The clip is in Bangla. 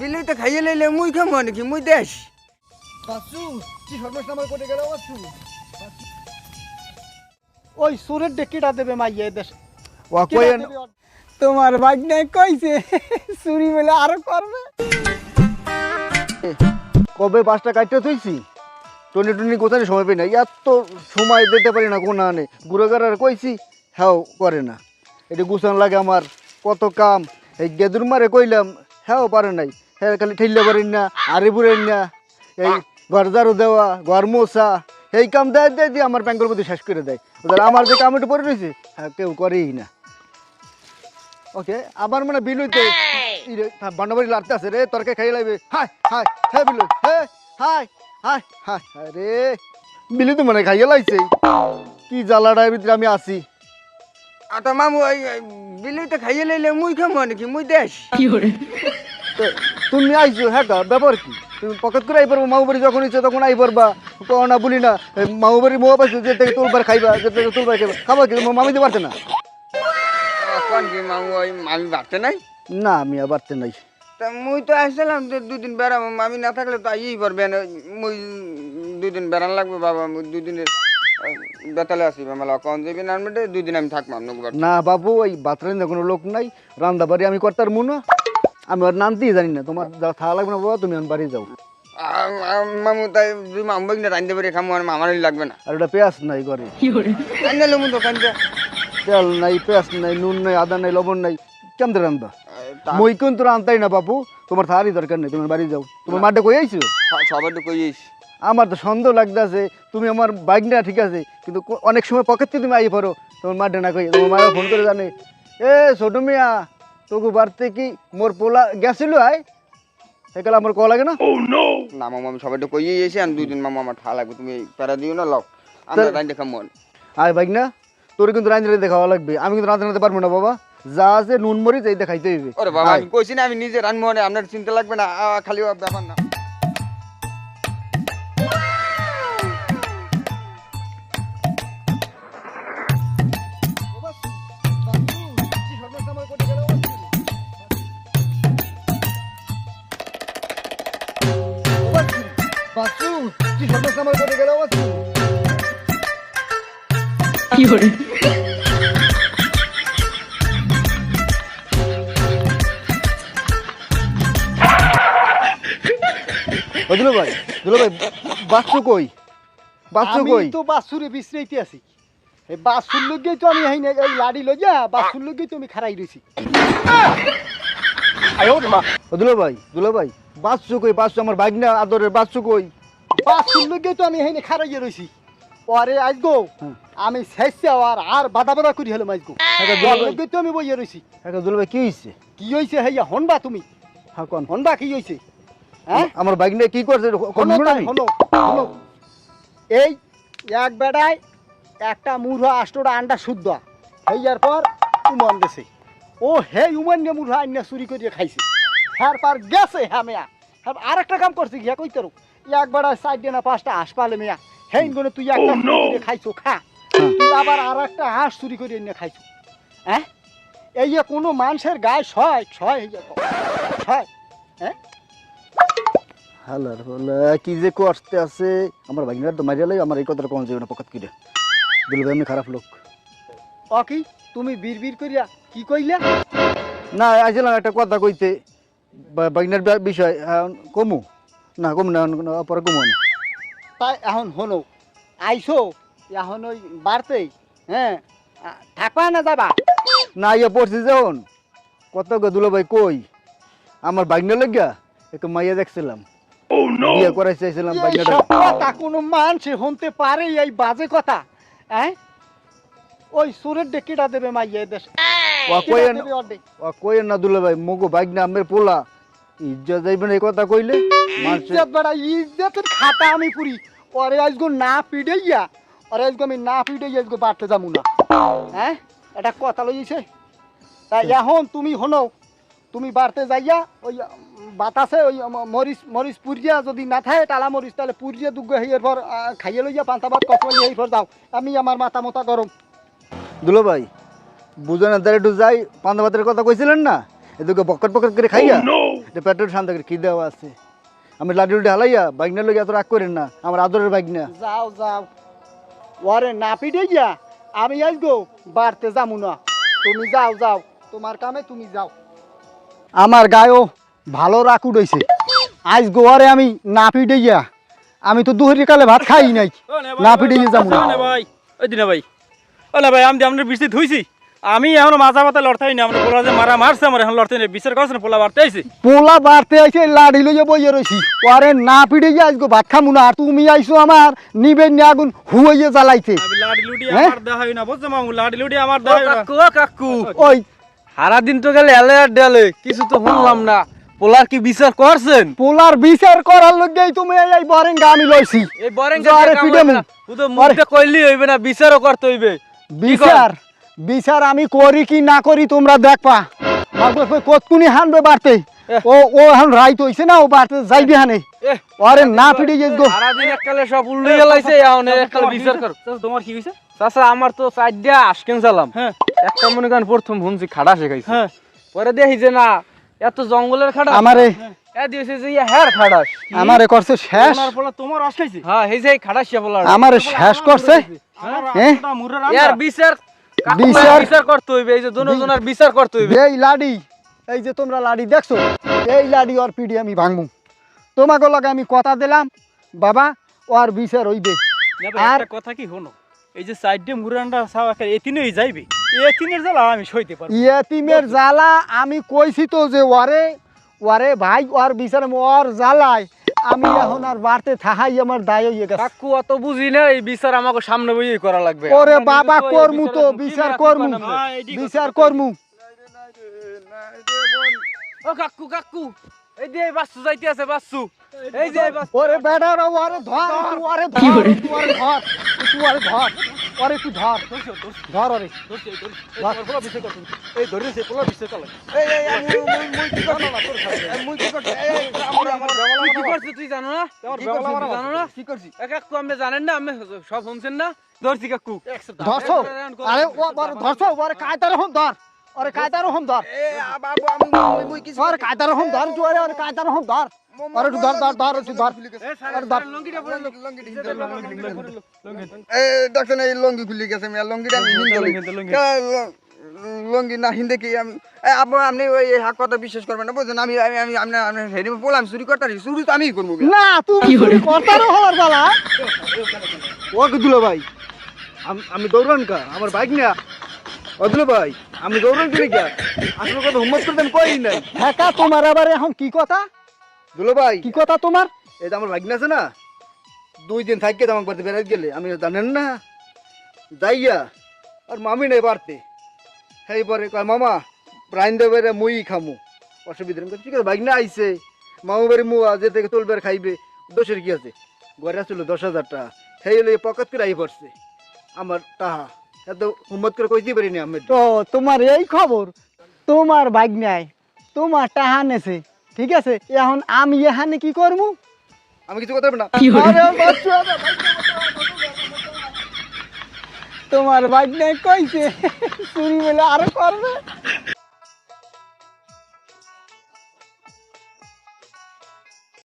বিলিতে খাইয়ে লাইলে মুই খামো নাকি মুই দেশ বাসু কি সর্বনাশ নামার করে গেল বাসু ওই সুরের ডেকিটা দেবে মাইয়ে দেশ ও কইন তোমার ভাগ্নে কইছে চুরি বলে আরো করবে কবে 5টা কাটতে থইছি টনি কোথায় সময় পাই না এত সময় দিতে পারি না কোন আনে গুড়াগার কইছি হ্যাঁ করে না এটা গুছান লাগে আমার কত কাম এই গেদুর মারে কইলাম হ্যাঁ পারে নাই হ্যাঁ খালি ঠেললে পারেন না আরে বুড়েন না এই ঘর ঝাড়ু দেওয়া ঘর মোছা এই কাম দেয় দেয় দিয়ে আমার ব্যাঙ্গল মধ্যে শেষ করে দেয় ওদের আমার যে কাম একটু পরে রয়েছে হ্যাঁ কেউ করেই না ওকে আবার মানে বিলুইতে বান্ডাবাড়ি লাগতে আছে রে তরকে খাই লাগবে হাই হাই হ্যাঁ বিলু হ্যাঁ হাই হাই হাই আরে বিলু তো মানে খাইয়ে লাইছে কি জ্বালাটার ভিতরে আমি আছি আটা মামু বিলিতে খাইয়ে লাইলে মুই খামো নাকি মুই দেশ তো তুমি আইছো হ্যাঁ ব্যাপার কি তুমি পকেট করে আই পারবো মামু বাড়ি যখন ইচ্ছে তখন আই পারবা না বলি না মামু বাড়ি মোয়া পাইছো যে থেকে তুলবার খাইবা যে থেকে তুলবার খাইবা খাবা কি মামি দিতে পারছে না কোন কি মামু আমি বাড়তে নাই না আমি আর পারতে নাই তা মুই তো আসছিলাম তো 2 দিন বেড়াবো আমি না থাকলে তো আইই পারবে না মুই 2 দিন বেড়ান লাগবে বাবা মুই 2 দিনের বেতালে আসিবে মেলা কোন যাবি না আমি 2 দিন আমি থাকলাম না বাবু ওই বাথরুমে কোনো লোক নাই রান্না বাড়ি আমি করতার মুনো আমি ওর নামতেই জানি না তোমার যা থাকা লাগবে না বাবা তুমি আমার বাড়ি যাও মামু তাই মামু বইনে রাঁধতে পারি খামো আর আমারই লাগবে না আর ওটা পেঁয়াজ নাই ঘরে রাঁধলে মু তো কাঞ্জা তেল নাই পেঁয়াজ নাই নুন নাই আদা নাই লবণ নাই কেমন রান্না মই কিন্তু রান্তাই না বাবু তোমার থাকারই দরকার নেই তোমার বাড়ি যাও তোমার মাঠে কই আইছো সবার তো কইস আমার তো সন্দেহ লাগতেছে তুমি আমার বাইক না ঠিক আছে কিন্তু অনেক সময় পকেট থেকে তুমি আই পারো তোমার মাঠে না কই তোমার মায়ের ফোন করে জানে এ ছোট মিয়া তোকে বাড়তে কি মোর পোলা গেছিল আয় সেকালে আমার কল লাগে না না মামু আমি সবাই তো কইয়ে এসে আর 2 দিন মামু আমার ঠা লাগবে তুমি প্যারা দিও না লও আমরা রাঁধতে খামো আয় বাইক না তোর কিন্তু রাঁধতে দেখাওয়া লাগবে আমি কিন্তু রাঁধতে পারবো না বাবা যা আছে নুন মরিচ এই দেখাইতে হইবে ওরে বাবা আমি কইছি না আমি নিজে রান্না মানে আপনার চিন্তা লাগবে না খালি ব্যাপার না বাসু কি সর্বনাশ নামার করে গেল বাসু দুলো ভাই বাচ্চু কই বাচ্চু কই আমি তো বাসুরে বিশ্রাইতে আছি এই বাসুর লগেই তো আমি এই লাড়ি লইয়া বাসুর লগেই তো আমি খাড়াই রইছি দুলো ভাই বাচ্চু কই বাচ্চু আমার বাইক না আদরের বাচ্চু কই বাসুর লগেই তো আমি এই খাড়াইয়া রইছি পরে আজগো আমি শেষে আর বাধা বাধা করি হলাম আজগো লগেই তো আমি বইয়া রইছি দুলো ভাই কি হইছে কি হইছে হেয়া হনবা তুমি হ্যাঁ কোন হনবা কি হইছে হ্যাঁ আমার বাইক নিয়ে কি করছে হলো এই এক বেড়ায় একটা মুরহা 8টা আন্ডা শুদ্ধ হইয়ার পর উমান গেছে ও হে উমান গে মুরহা আন্না চুরি করিয়া খাইছে হ্যার পার গেছে হ্যাঁ মেয়া হ্যাঁ আর একটা কাম করছে গিয়া কই তোর এক বেড়ায় 4টা না 5টা হাঁস পালে মেয়া হেইন গনে তুই একটা চুরি করে খাইছো খা তুই আবার আর একটা হাঁস চুরি করে এনে খাইছো হ্যাঁ এই যে কোনো মানুষের গায়ে ছয় হইয়া ছয় হ্যাঁ হালার বলে কি যে করতে আছে আমার ভাগিনার তো মারিয়া লাই আমার এই কথাটা কোন যাবে না পকেট কিরে দুলো ভাই আমি খারাপ লোক কি তুমি বিড়বিড় করিয়া কি কইলা না আইছিলাম একটা কথা কইতে ভাগিনার বিষয় কমু না পরে কমু না তাই এখন হনো আইসো এখন ওই বাড়তেই হ্যাঁ থাকবা না যাবা না ইয়ে পড়ছি যখন কত গো দুলো ভাই কই আমার ভাগিনার লাগিয়া একটু মাইয়া দেখছিলাম বিয়ে করাই চাইছিলাম কথা কোনো মানুষ হতে পারে এই বাজে কথা হ্যাঁ ওই সুরের ডেকিটা দেবে মাইয়া দেশ কই না দুলো ভাই মগো ভাগনা আমের পোলা ইজ্জত যাইবেন এই কথা কইলে ইজ্জত বেড়া ইজ্জতের খাতা আমি পুরি পরে আজগো না পিড়াইয়া আর আজগো আমি না পিড়াইয়া আজগো বাড়তে যাবো না হ্যাঁ এটা কথা লইছে তাই এখন তুমি হনো তুমি বাড়তে যাইয়া ওই বাতাসে ওই মরিচ পুরিয়া যদি না থাকে টালা মরিচ তাহলে পুরিয়া দুগ্গ হইয়ার পর খাইয়ে লইয়া পান্তা ভাত কফলি এই পর দাও আমি আমার মাথা মোতা গরম দুলো ভাই বুঝানোর দ্বারা একটু যাই পান্তা ভাতের কথা কইছিলেন না এদিকে বকট করে খাইয়া যে পেট্রোল শান্ত করে কি দেওয়া আছে। আমি লাড্ডু ঢালাইয়া বাইকনার লোক এত রাগ করেন না, আমার আদরের বাইকনা। যাও যাও, ওরে না পিটে গিয়া আমি আইসগো বাড়তে যামু না। তুমি যাও যাও, তোমার কামে তুমি যাও। আমার গায়েও ভালো রাগ উঠেছে, আজ গোয়ারে আমি না পিটে গিয়া, আমি তো দুহরি কালে ভাত খাই নাই, না পিটে গিয়ে যাবো না। ভাই ওই দিনা ভাই, ও না ভাই, আমি আপনার বৃষ্টি ধুইছি, আমি এখন মাথা পাতা লড়তাই না, আমরা পোলা যে মারা মারছে আমার এখন লড়তে নেই, বিচার করছেন পোলা বাড়তে আইছি। পোলা বাড়তে আইছে লাড়ি লইয়া বইয়া রইছি, ওরে না পিটে গিয়ে আজকে ভাত খামু না। আর তুমি আইছো আমার নিবেন নি আগুন হুইয়ে জ্বালাইতে। আমি লাডি লুডি হ্যাঁ? আমার দেখাই না, বুঝছো মামু, লাডি লুডি আমার দেখাই না। কাকু ওই সারা দিন তো গেলে এলে আর ডেলে কিছু তো শুনলাম না, পোলার কি বিচার করছেন? পোলার বিচার করার লগেই তুমি এই বরেঙ্গা আমি লইছি। এই বরেং আরে পিডেমু। মুখে কইলি হইবে না, বিচারও করতে হইবে। বিচার বিচার আমি করি কি না করি তোমরা দেখবা। কতকুনি হানবে বাড়তে, ও ও এখন রাইত হইছে না, ও বাড়তে যাইবে হানে। আরে না পিটে গেছ গো। সারা দিন এককালে সব উল্টে গেলাইছে, এখন এককালে বিচার কর। তোমার কি হইছে? চাচা আমার তো সাইড দিয়া আশকেন সালাম, হ্যাঁ একটা মনে করেন প্রথম শুনছি খাড়া শেখাইছে, হ্যাঁ পরে দেখি যে না এত জঙ্গলের খাড়া, আমারে এ দিয়েছে যে হ্যার খাড়াস। আমারে করছে শেষ, তোমার পোলা তোমার আশকাইছি। হ্যাঁ এই যে খাড়াসিয়া পোলা আমারে শেষ করছে। হ্যাঁ? ইয়ার বিচার বিচার? বিচার করতে হইবে, এই যে দুজনের বিচার করতে হইবে। এই লাডি, এই যে তোমরা লাডি দেখছো, এই লাডি ওর পিডি আমি ভাঙমু। তোমাকে লগে আমি কথা দিলাম বাবা, ওর বিচার হইবে। আর কথা কি হনো, এই যে সাইডে মুরান্ডা সাও একটা এতিনেই যাইবে, এতিনের জ্বালা আমি সইতে পারবো। ইয়েতিমের জ্বালা আমি কইছি তো যে ওরে ওরে ভাই, ওর বিচার ওর জ্বালায় আমি এখন আর বাড়তে থাহাই আমার দায় হয়ে গেছে। কাকু অত বুঝি না, এই বিচার আমাকে সামনে বইয়ে করা লাগবে। ওরে বাবা করমু তো বিচার করমু, বিচার করমু। ও কাকু কাকু, এই যে বাসু যাইতে আছে, বাসু এই যে ওরে বেডার ওরে ধর, ওরে ধর, ওরে ধর, তুই ওরে ধর, ওরে তুই ধর, ধর ওরে এই ধরে সে পোলা বিচার করে। তুই কি করছিস তুই জানো না? জানো না কি করছি? এ কাকু আপনি জানেন না, আপনি সব শুনছেন না? ধরছি কাকু। ধরছো, আরে ও ওরে ধরছো, ওরে কায়দার রকম ধর, ওরে কায়দার রকম ধর, বাবু আমি মুই কিছু ওরে কায়দার রকম ধর, জোরে ওরে কায়দার রকম ধর, ওরে একটু ধর ধর ধর একটু ধর, ওরে ধর। দেখছেন এই লঙ্গি খুলে গেছে, লঙ্গিটা আমি লঙ্গি না হিন্দে কি আমি আপনি ওই হাক কথা বিশ্বাস করবেন না, বুঝছেন? আমি আমি আমি আপনার হেডে বললাম চুরি করতে চুরি তো আমিই করবো। না তুমি চুরি করতারও হওয়ার বেলা। ও দুলো ভাই, আমি দৌড়ান কা আমার বাইক না। ও দুলো ভাই, আমি দৌড়ান কিনে কা আসলে কথা হুম্মত করতেন কই নাই। হ্যাঁ কা তোমার আবার এখন কি কথা, দুলো ভাই, কি কথা তোমার? এই যে আমার বাইক না আছে না, 2 দিন থাকি তো আমাকে বাড়িতে বেড়াতে গেলে, আমি জানেন না যাইয়া আর মামি নেই বাড়তে, সেই পরে কয় মামা প্রাইন দেবে মুই খামু, অসুবিধা নেই। ঠিক আছে বাইক না আইছে, মামু বাড়ি মুয়া যে থেকে তুলবার খাইবে, দোষের কি আছে? ঘরে আসছিল 10,000 টাকা, সেই হলে পকেট করে আই পড়ছে আমার টাহা, এত হুম্মত করে কইতে পারিনি আমি। তো তোমার এই খবর, তোমার বাইক নাই, তোমার টাহা নেছে, ঠিক আছে, এখন আমি এখানে কি করবো? আমি কিছু কথা না। আরে বাচ্চা, তোমার বাইক নাই কইছে চুরি বলে আরো করবে।